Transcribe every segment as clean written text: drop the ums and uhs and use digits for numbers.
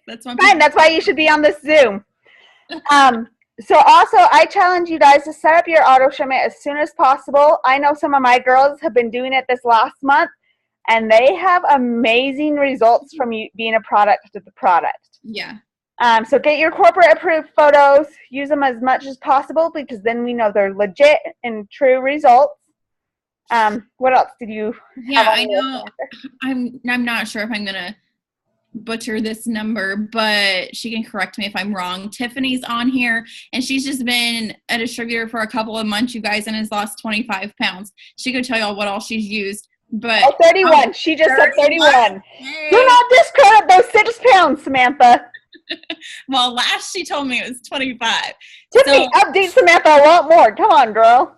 That's my Fine, that's why you should be on this Zoom. So also, I challenge you guys to set up your auto shipment as soon as possible. I know some of my girls have been doing it this last month, and they have amazing results from you being a product to the product. Yeah. So get your corporate approved photos, use them as much as possible because then we know they're legit and true results. What else did you have on I your know. list? I'm not sure if I'm gonna butcher this number, but she can correct me if I'm wrong. Tiffany's on here, and she's just been a distributor for a couple of months, you guys, and has lost 25 pounds. She could tell y'all what all she's used, but 31. She just 31. Said 31. Hey. Do not discredit those 6 pounds, Samantha. Well, last she told me it was 25. Tiffany, update Samantha a lot more. Come on, girl.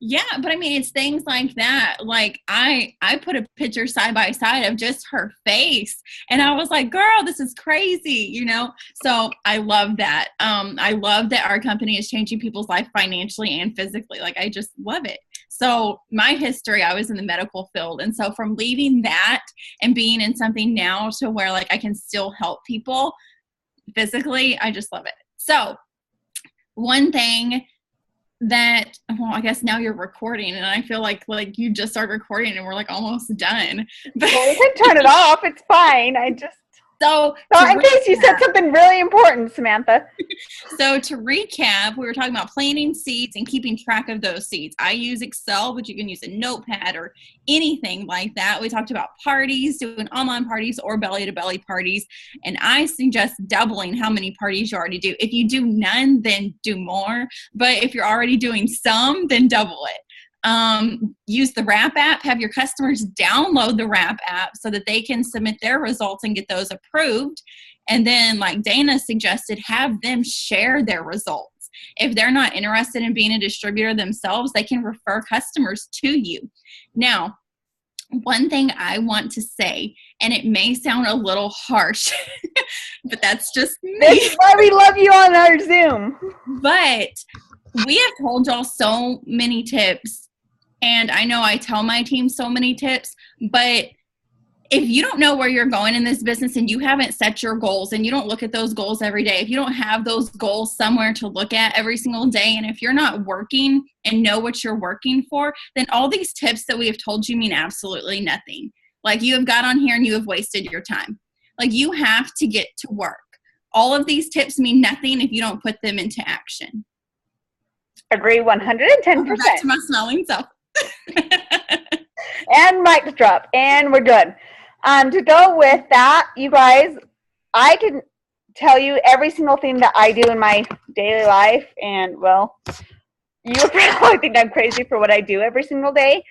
Yeah, but I mean, it's things like that. Like I put a picture side by side of just her face, and I was like, girl, this is crazy, you know? So I love that. I love that our company is changing people's life financially and physically. Like, I just love it. So my history, I was in the medical field. And so from leaving that and being in something now to where like I can still help people physically, I just love it. So one thing that, well, I guess now you're recording, and I feel like you just started recording and we're like almost done. But well, we can turn it off. It's fine. So in case you said something really important, Samantha. So to recap, we were talking about planting seeds and keeping track of those seeds. I use Excel, but you can use a notepad or anything like that. We talked about parties, doing online parties or belly-to-belly parties, and I suggest doubling how many parties you already do. If you do none, then do more, but if you're already doing some, then double it. Use the Wrap app, have your customers download the Wrap app so that they can submit their results and get those approved. And then, like Dana suggested, have them share their results. If they're not interested in being a distributor themselves, they can refer customers to you. Now, one thing I want to say, and it may sound a little harsh, but that's just me. This is why we love you on our Zoom. But we have told y'all so many tips. And I know I tell my team so many tips, but if you don't know where you're going in this business and you haven't set your goals and you don't look at those goals every day, if you don't have those goals somewhere to look at every single day, and if you're not working and know what you're working for, then all these tips that we have told you mean absolutely nothing. Like, you have got on here and you have wasted your time. Like, you have to get to work. All of these tips mean nothing if you don't put them into action. Agree 110%. Back to my smelling self. And mic drop, and we're good. To go with that, you guys, I can tell you every single thing that I do in my daily life, and well, you probably think I'm crazy for what I do every single day,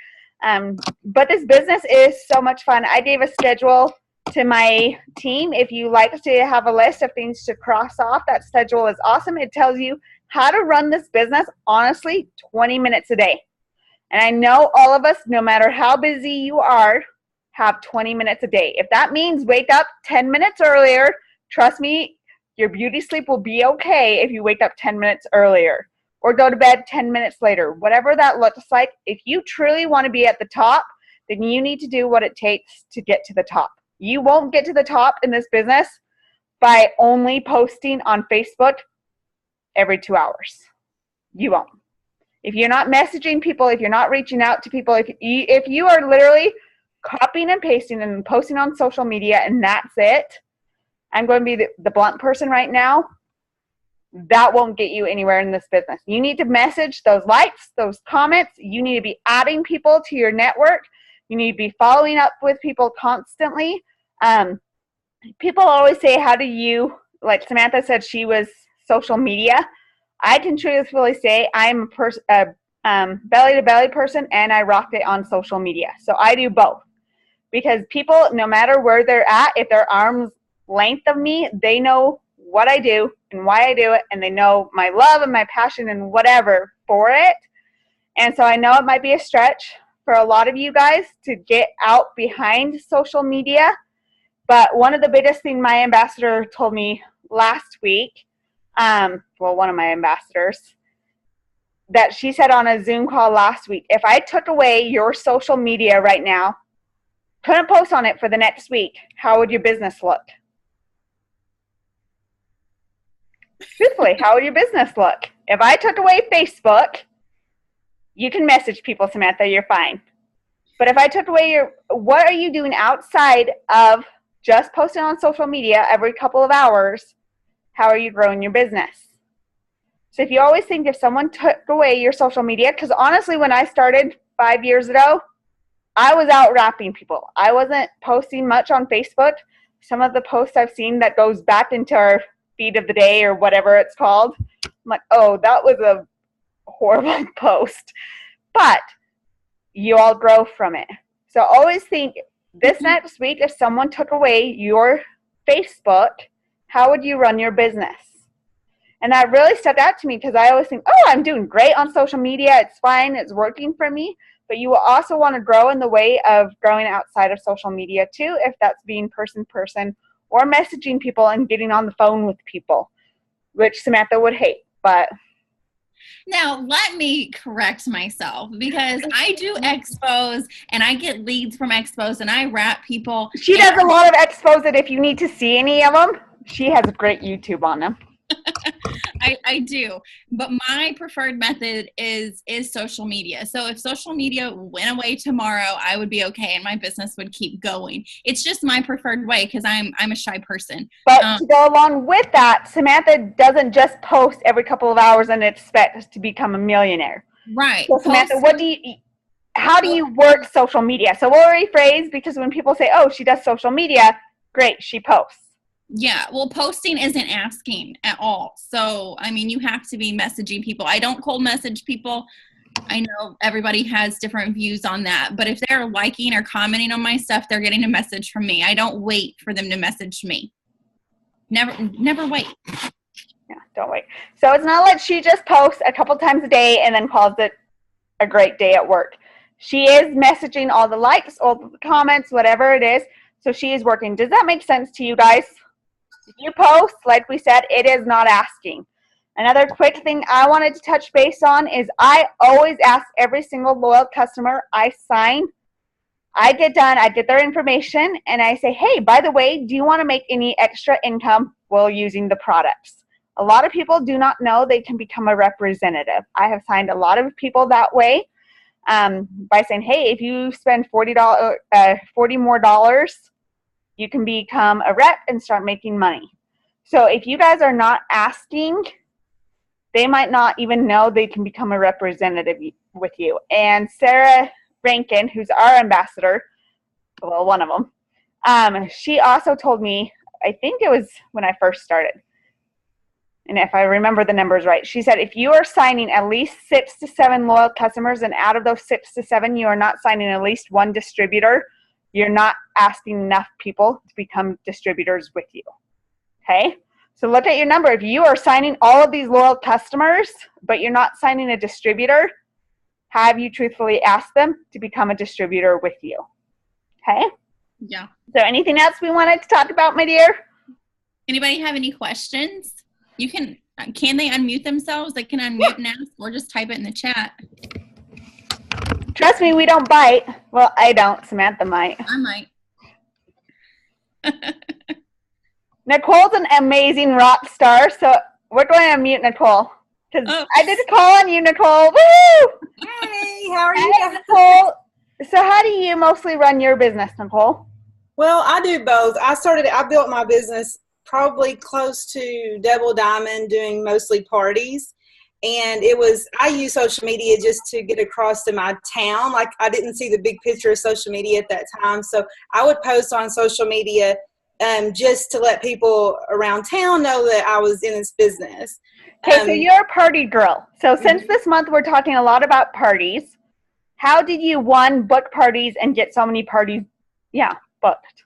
but this business is so much fun. I gave a schedule to my team. If you like to have a list of things to cross off, that schedule is awesome. It tells you how to run this business, honestly, 20 minutes a day. And I know all of us, no matter how busy you are, have 20 minutes a day. If that means wake up 10 minutes earlier, trust me, your beauty sleep will be okay if you wake up 10 minutes earlier. Or go to bed 10 minutes later. Whatever that looks like, if you truly want to be at the top, then you need to do what it takes to get to the top. You won't get to the top in this business by only posting on Facebook every 2 hours. You won't. If you're not messaging people, if you're not reaching out to people, if you are literally copying and pasting and posting on social media and that's it, I'm going to be the blunt person right now, that won't get you anywhere in this business. You need to message those likes, those comments. You need to be adding people to your network. You need to be following up with people constantly. People always say, how do you, like Samantha said, she was social media. I can truthfully say I'm a belly-to-belly person, and I rocked it on social media. So I do both. Because people, no matter where they're at, if they're arm's length of me, they know what I do and why I do it, and they know my love and my passion and whatever for it. And so I know it might be a stretch for a lot of you guys to get out behind social media. But one of the biggest things my ambassador told me last week, one of my ambassadors, that she said on a Zoom call last week, if I took away your social media right now, couldn't post on it for the next week, how would your business look? truthfully, how would your business look? If I took away Facebook, you can message people, Samantha, you're fine. But if I took away what are you doing outside of just posting on social media every couple of hours? How are you growing your business? So if you always think if someone took away your social media, because honestly, when I started 5 years ago, I was out rapping people. I wasn't posting much on Facebook. Some of the posts I've seen that goes back into our feed of the day or whatever it's called, I'm like, oh, that was a horrible post. But you all grow from it. So always think this next week, if someone took away your Facebook, how would you run your business? And that really stuck out to me because I always think, oh, I'm doing great on social media. It's fine. It's working for me. But you will also want to grow in the way of growing outside of social media too, if that's being person or messaging people and getting on the phone with people, which Samantha would hate. But now let me correct myself because I do expos and I get leads from expos and I rap people. She does a lot of expos that if you need to see any of them, she has a great YouTube on them. I do, but my preferred method is social media. So if social media went away tomorrow, I would be okay and my business would keep going. It's just my preferred way because I'm a shy person. But to go along with that, Samantha doesn't just post every couple of hours and expect to become a millionaire. Right. So Samantha, how do you work social media? So we'll rephrase, because when people say, oh, she does social media, great, she posts. Yeah, well, posting isn't asking at all. So, I mean, you have to be messaging people. I don't cold message people. I know everybody has different views on that. But if they're liking or commenting on my stuff, they're getting a message from me. I don't wait for them to message me. Never wait. Yeah, don't wait. So it's not like she just posts a couple times a day and then calls it a great day at work. She is messaging all the likes, all the comments, whatever it is. So she is working. Does that make sense to you guys? If you post, like we said, it is not asking. Another quick thing I wanted to touch base on is I always ask every single loyal customer I sign. I get done, I get their information, and I say, hey, by the way, do you want to make any extra income while using the products? A lot of people do not know they can become a representative. I have signed a lot of people that way by saying, hey, if you spend $40 more dollars, you can become a rep and start making money. So if you guys are not asking, they might not even know they can become a representative with you. And Sarah Rankin, who's our ambassador, well, one of them, she also told me, I think it was when I first started, and if I remember the numbers right, she said if you are signing at least 6 to 7 loyal customers, and out of those 6 to 7, you are not signing at least one distributor, you're not asking enough people to become distributors with you. Okay? So look at your number. If you are signing all of these loyal customers, but you're not signing a distributor, have you truthfully asked them to become a distributor with you? Okay? Yeah. Is there anything else we wanted to talk about, my dear? Anybody have any questions? You can they unmute themselves? They can unmute and ask, or just type it in the chat. Trust me, we don't bite. Well, I don't. Samantha might. I might. Nicole's an amazing rock star, so we're going to unmute Nicole. Because I did a call on you, Nicole. Woo! Hey, how are you guys? Nicole. So how do you mostly run your business, Nicole? Well, I do both. I built my business probably close to Double Diamond, doing mostly parties. And I use social media just to get across to my town. Like, I didn't see the big picture of social media at that time. So I would post on social media just to let people around town know that I was in this business. Okay, so you're a party girl. So since this month we're talking a lot about parties, how did you, book parties and get so many parties, booked?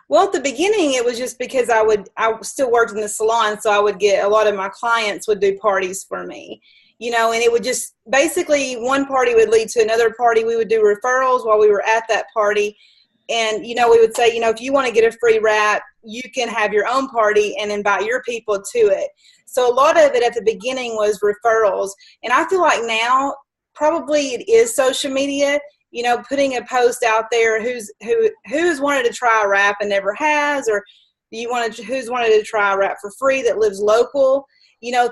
Well, at the beginning, it was just because I still worked in the salon, so I would get a lot of my clients would do parties for me, and it would just basically one party would lead to another party. We would do referrals while we were at that party. And, we would say, if you want to get a free wrap, you can have your own party and invite your people to it. So a lot of it at the beginning was referrals. And I feel like now probably it is social media. Putting a post out there who's wanted to try a wrap and never has, or, who's wanted to try a wrap for free that lives local,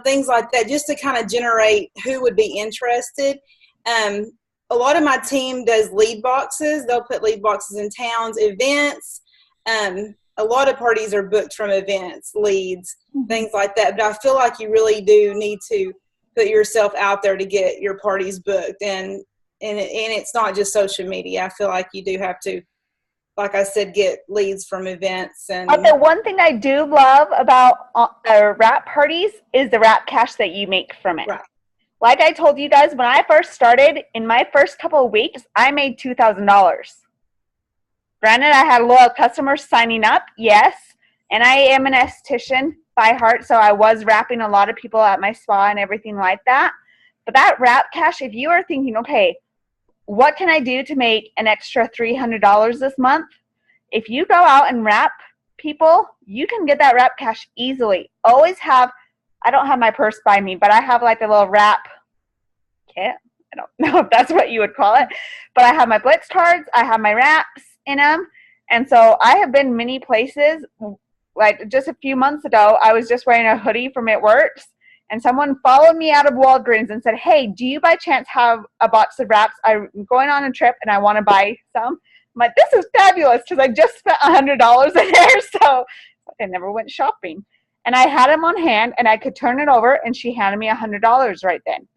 things like that, just to kind of generate who would be interested. A lot of my team does lead boxes. They'll put lead boxes in towns, events. A lot of parties are booked from events, leads, things like that. But I feel like you really do need to put yourself out there to get your parties booked. And it's not just social media. I feel like you do have to, like I said, get leads from events. But the one thing I do love about wrap parties is the wrap cash that you make from it. Right. Like I told you guys, when I first started, in my first couple of weeks, I made $2,000. Granted, I had loyal customers signing up, yes, and I am an esthetician by heart, so I was wrapping a lot of people at my spa and everything like that. But that wrap cash, if you are thinking, okay, what can I do to make an extra $300 this month? If you go out and wrap people, you can get that wrap cash easily. Always have, I don't have my purse by me, but I have like a little wrap kit. I don't know if that's what you would call it, but I have my Blitz cards, I have my wraps in them, and so I have been many places. Like just a few months ago, I was just wearing a hoodie from It Works, and someone followed me out of Walgreens and said, hey, do you by chance have a box of wraps? I'm going on a trip and I want to buy some. I'm like, this is fabulous, because I just spent $100 in there, so I never went shopping. And I had them on hand, and I could turn it over, and she handed me $100 right then.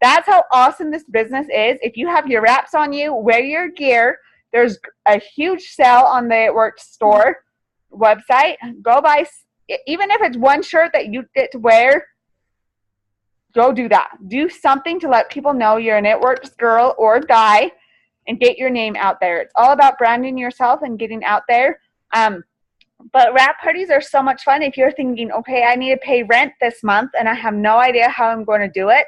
That's how awesome this business is. If you have your wraps on you, wear your gear. There's a huge sale on the It Works store website. Go buy, even if it's one shirt that you get to wear, go do that. Do something to let people know you're an It Works girl or guy and get your name out there. It's all about branding yourself and getting out there. But wrap parties are so much fun. If you're thinking, okay, I need to pay rent this month and I have no idea how I'm going to do it,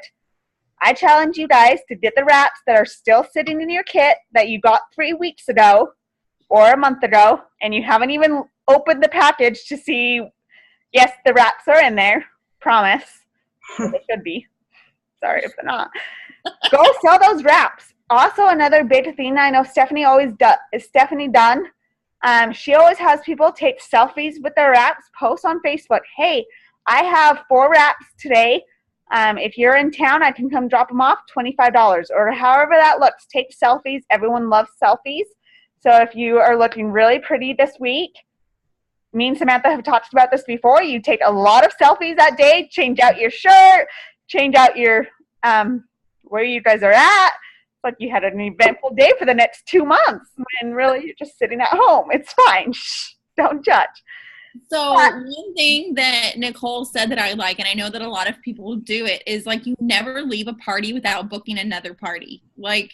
I challenge you guys to get the wraps that are still sitting in your kit that you got 3 weeks ago or a month ago, and you haven't even opened the package to see, yes, the wraps are in there. Promise. They should be. Sorry if they're not. Go sell those wraps. Also, another big thing I know Stephanie always does is Stephanie Dunn. She always has people take selfies with their wraps, post on Facebook. Hey, I have 4 wraps today. If you're in town, I can come drop them off, $25, or however that looks. Take selfies. Everyone loves selfies. So if you are looking really pretty this week, me and Samantha have talked about this before. You take a lot of selfies that day, change out your shirt, change out your where you guys are at. It's like you had an eventful day for the next 2 months, and really you're just sitting at home. It's fine. Shh, don't judge. So one thing that Nicole said that I like, and I know that a lot of people do it, is like you never leave a party without booking another party. Like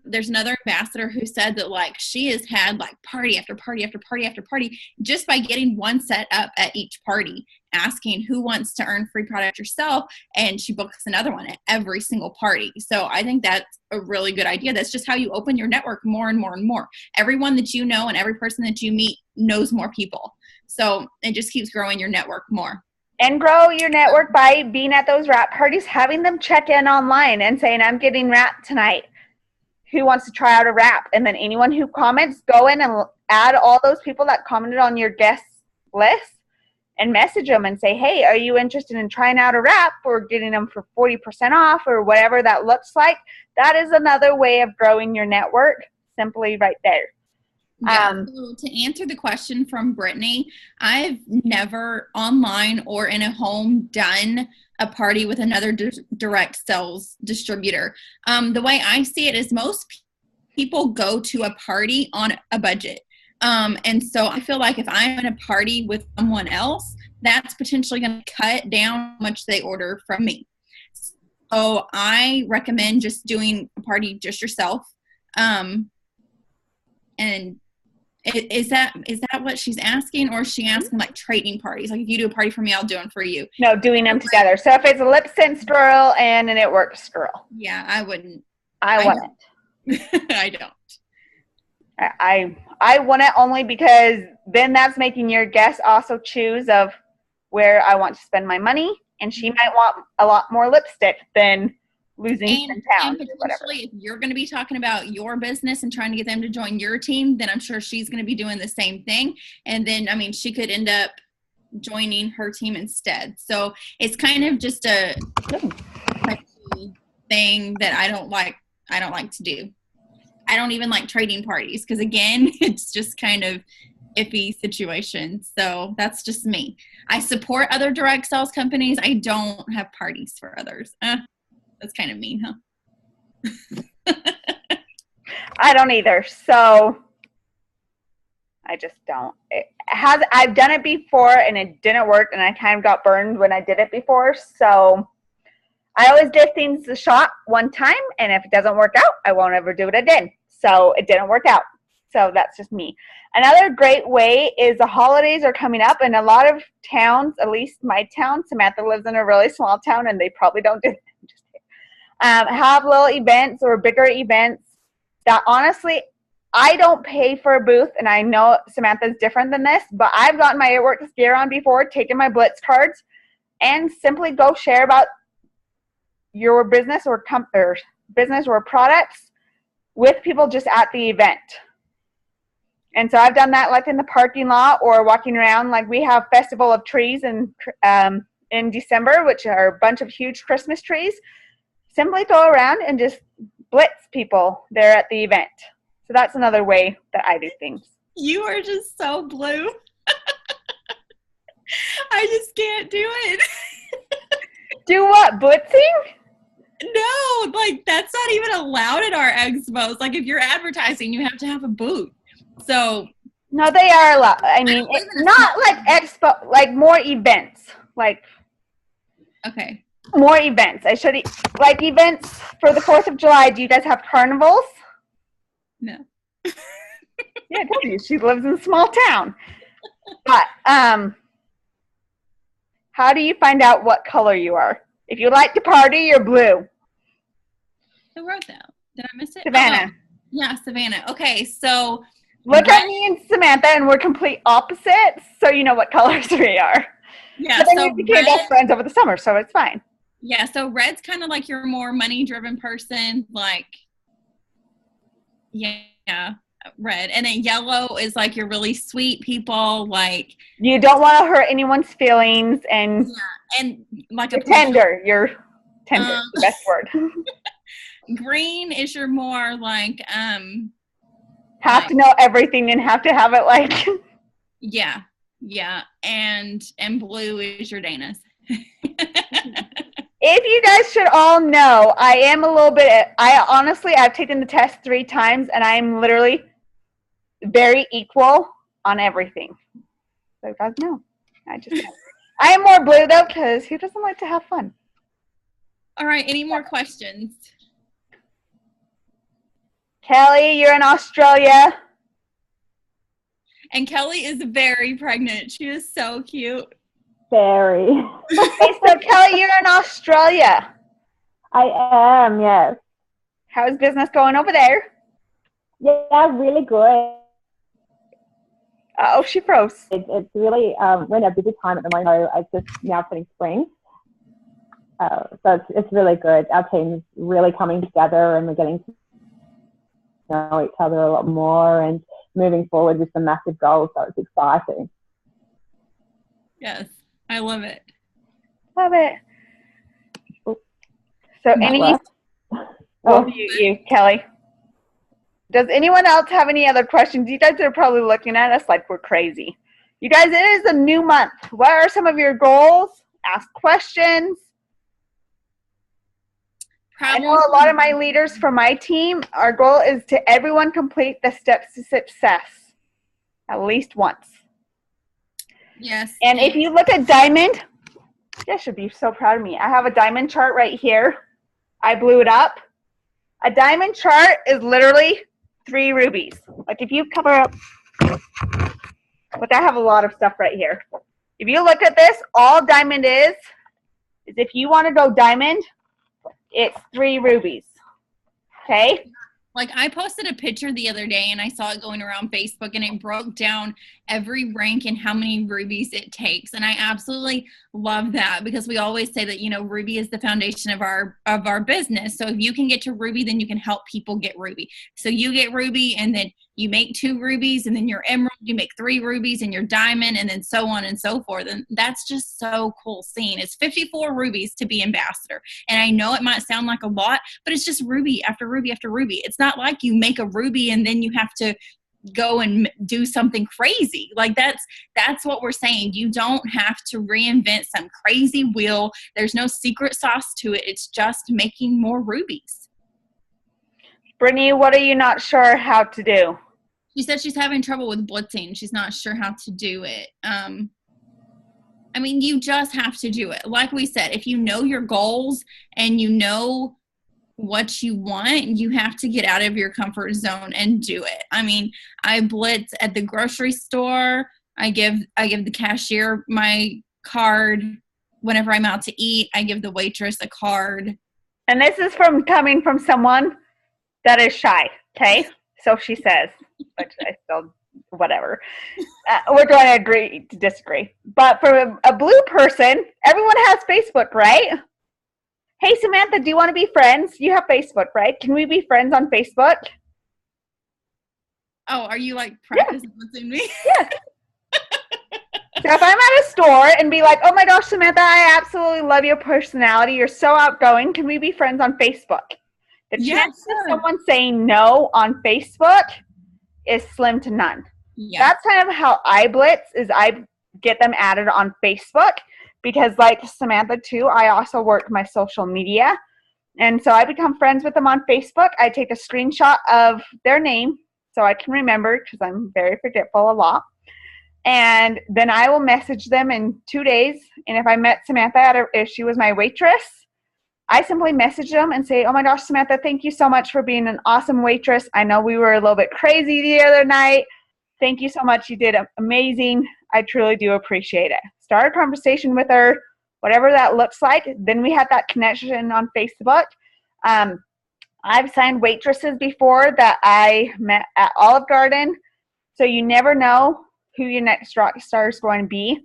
there's another ambassador who said that like she has had like party after party after party after party just by getting one set up at each party, asking who wants to earn free product yourself, and she books another one at every single party. So I think that's a really good idea. That's just how you open your network more and more and more. Everyone that you know and every person that you meet knows more people. So it just keeps growing your network more. And grow your network by being at those wrap parties, having them check in online and saying, I'm getting wrapped tonight. Who wants to try out a wrap? And then anyone who comments, go in and add all those people that commented on your guest list and message them and say, hey, are you interested in trying out a wrap or getting them for 40% off or whatever that looks like? That is another way of growing your network, simply right there. Yeah, so to answer the question from Brittany, I've never online or in a home done a party with another direct sales distributor. The way I see it is most people go to a party on a budget. And so I feel like if I'm in a party with someone else, that's potentially going to cut down how much they order from me. So I recommend just doing a party just yourself. And is that what she's asking, or is she asking like trading parties? Like if you do a party for me, I'll do them for you. No, doing them together. So if it's a lip sense girl and an It Works girl. Yeah, I wouldn't. I wouldn't. I don't. I want it only because then that's making your guest also choose of where I want to spend my money, and she might want a lot more lipstick than losing And 10 pounds or whatever. potentially, if you're going to be talking about your business and trying to get them to join your team, then I'm sure she's going to be doing the same thing. And then, I mean, she could end up joining her team instead. So it's kind of just a thing that I don't like to do. I don't even like trading parties because, again, it's just kind of iffy situation. So that's just me. I support other direct sales companies. I don't have parties for others. That's kind of mean, huh? I don't either. So I just don't. I've done it before and it didn't work, and I kind of got burned when I did it before. So I always give things a shot one time, and if it doesn't work out, I won't ever do it again. So it didn't work out. So that's just me. Another great way is the holidays are coming up, and a lot of towns, at least my town, Samantha lives in a really small town, and they probably don't do have little events or bigger events that honestly, I don't pay for a booth, and I know Samantha's different than this, but I've gotten my It Works gear on before, taken my Blitz cards, and simply go share about your business or business or products with people just at the event. And so I've done that like in the parking lot or walking around. Like we have Festival of Trees in December, which are a bunch of huge Christmas trees. Simply go around and just blitz people there at the event. So that's another way that I do things. You are just so blue. I just can't do it. Do what? Blitzing? No, like that's not even allowed at our expos. Like if you're advertising, you have to have a booth. So no, they are allowed. I mean, it's not like expo, like more events. Like okay. More events. I should like events for the 4th of July. Do you guys have carnivals? No. Yeah, I told you she lives in a small town. But how do you find out what color you are? If you like to party, you're blue. Who wrote that? Did I miss it? Savannah. Oh, yeah, Savannah. Okay, so look at me and Samantha, and we're complete opposites, so you know what colors we are. Yeah, but then so we became best friends over the summer, so it's fine. Yeah, so red's kind of like your more money-driven person, like, yeah, red. And then yellow is like your really sweet people, like. You don't want to hurt anyone's feelings, and. Yeah, and like you're tender. You're tender, the best word. Green is your more like. Have to know everything and have to have it like. Yeah, and blue is your Dana's. If you guys should all know, I am a little bit, I've taken the test 3 times, and I'm literally very equal on everything. So you guys know. I am more blue, though, because who doesn't like to have fun? All right, any more questions? Kelly, you're in Australia. And Kelly is very pregnant. She is so cute. Very. Hey, so Kelly, you're in Australia. I am, yes. How's business going over there? Yeah, really good. Oh, she froze. It's really, we're in a busy time at the moment. It's just now putting spring. So it's really good. Our team's really coming together, and we're getting to know each other a lot more and moving forward with some massive goals. So it's exciting. Yes, I love it. Love it. So you, Kelly. Does anyone else have any other questions? You guys are probably looking at us like we're crazy. You guys, it is a new month. What are some of your goals? Ask questions. I know a lot of my leaders from my team, our goal is to everyone complete the steps to success at least once. Yes. And if you look at diamond, you guys should be so proud of me. I have a diamond chart right here. I blew it up. A diamond chart is literally 3 rubies. Like if you cover up, look, I have a lot of stuff right here. If you look at this, all diamond is if you want to go diamond, it's 3 rubies. Okay? Like, I posted a picture the other day and I saw it going around Facebook, and it broke down every rank and how many rubies it takes. And I absolutely love that, because we always say that, ruby is the foundation of our business. So if you can get to ruby, then you can help people get ruby. So you get ruby, and then you make 2 rubies, and then your emerald, you make 3 rubies, and your diamond, and then so on and so forth. And that's just so cool seeing. It's 54 rubies to be ambassador. And I know it might sound like a lot, but it's just ruby after ruby after ruby. It's not like you make a ruby and then you have to go and do something crazy. Like, that's what we're saying. You don't have to reinvent some crazy wheel. There's no secret sauce to it. It's just making more rubies. Brittany, what are you not sure how to do? She said she's having trouble with blitzing. She's not sure how to do it. You just have to do it. Like we said, if you know your goals and you know what you want, you have to get out of your comfort zone and do it. I blitz at the grocery store. I give the cashier my card. Whenever I'm out to eat, I give the waitress a card. And this is coming from someone that is shy, okay? So she says, but I still, whatever. We're going to agree to disagree. But for a blue person, everyone has Facebook, right? Hey, Samantha, do you want to be friends? You have Facebook, right? Can we be friends on Facebook? Oh, are you practicing what's in me? Yeah. So if I'm at a store and be like, oh my gosh, Samantha, I absolutely love your personality. You're so outgoing. Can we be friends on Facebook? The chance of someone saying no on Facebook is slim to none. Yeah. That's kind of how I blitz, is I get them added on Facebook, because like Samantha too, I also work my social media. And so I become friends with them on Facebook. I take a screenshot of their name so I can remember, because I'm very forgetful a lot. And then I will message them in 2 days. And if I met Samantha if she was my waitress, I simply message them and say, oh my gosh, Samantha, thank you so much for being an awesome waitress. I know we were a little bit crazy the other night. Thank you so much. You did amazing. I truly do appreciate it. Start a conversation with her, whatever that looks like. Then we had that connection on Facebook. I've signed waitresses before that I met at Olive Garden. So you never know who your next rock star is going to be.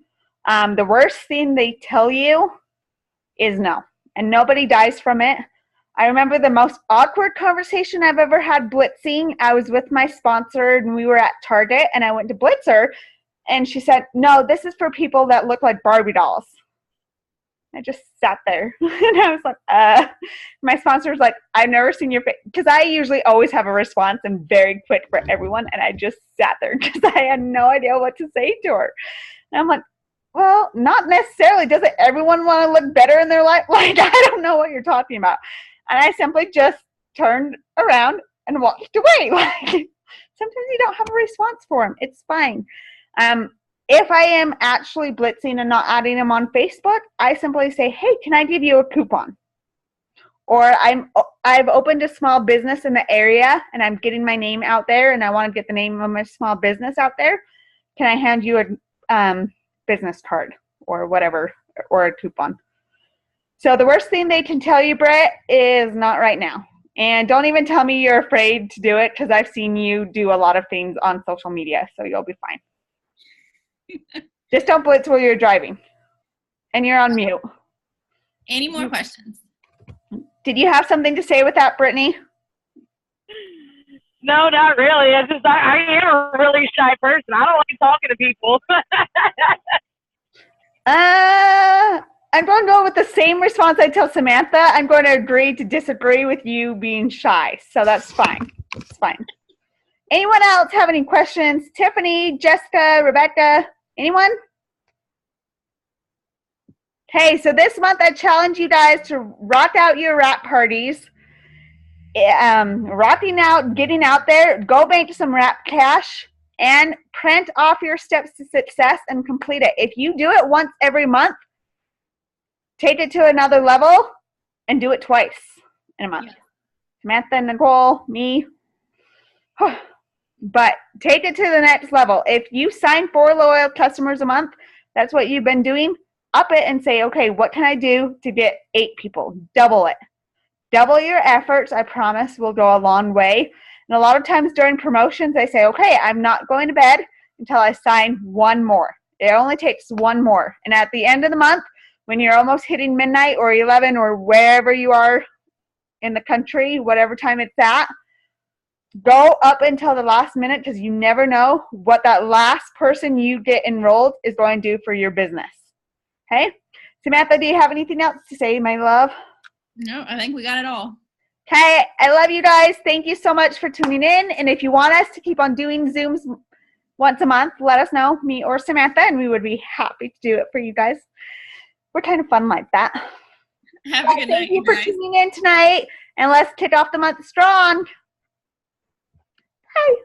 The worst thing they tell you is no. And nobody dies from it. I remember the most awkward conversation I've ever had blitzing. I was with my sponsor and we were at Target and I went to blitz her and she said, no, this is for people that look like Barbie dolls. I just sat there and I was like, my sponsor was like, I've never seen your face, because I usually always have a response and very quick for everyone. And I just sat there because I had no idea what to say to her. And I'm like, well, not necessarily. Doesn't everyone want to look better in their life? Like, I don't know what you're talking about. And I simply just turned around and walked away. Like, sometimes you don't have a response for them. It's fine. If I am actually blitzing and not adding them on Facebook, I simply say, hey, can I give you a coupon? Or I've opened a small business in the area and I'm getting my name out there and I want to get the name of my small business out there. Can I hand you a business card or whatever, or a coupon? So the worst thing they can tell you, Brett, is not right now. And don't even tell me you're afraid to do it, because I've seen you do a lot of things on social media, so you'll be fine. Just don't blitz while you're driving. And you're on mute. Any more questions? Did you have something to say with that, Brittany? No, not really. It's just I am a really shy person. I don't like talking to people. I'm going to go with the same response I tell Samantha. I'm going to agree to disagree with you being shy. So that's fine. It's fine. Anyone else have any questions? Tiffany, Jessica, Rebecca, anyone? Okay, so this month I challenge you guys to rock out your wrap parties. Rocking out, getting out there, go bank some wrap cash, and print off your steps to success and complete it. If you do it once every month, take it to another level and do it twice in a month. Yeah. Samantha, Nicole, me. But take it to the next level. If you sign 4 loyal customers a month, that's what you've been doing, up it and say, okay, what can I do to get 8 people? Double it. Double your efforts, I promise, will go a long way. And a lot of times during promotions, I say, okay, I'm not going to bed until I sign one more. It only takes one more. And at the end of the month, when you're almost hitting midnight or 11 or wherever you are in the country, whatever time it's at, go up until the last minute, because you never know what that last person you get enrolled is going to do for your business. Okay? Samantha, do you have anything else to say, my love? No, I think we got it all. Okay, I love you guys. Thank you so much for tuning in. And if you want us to keep on doing Zooms once a month, let us know, me or Samantha, and we would be happy to do it for you guys. We're kind of fun like that. Have a good night, you guys. Thank you for tuning in tonight, and let's kick off the month strong. Bye.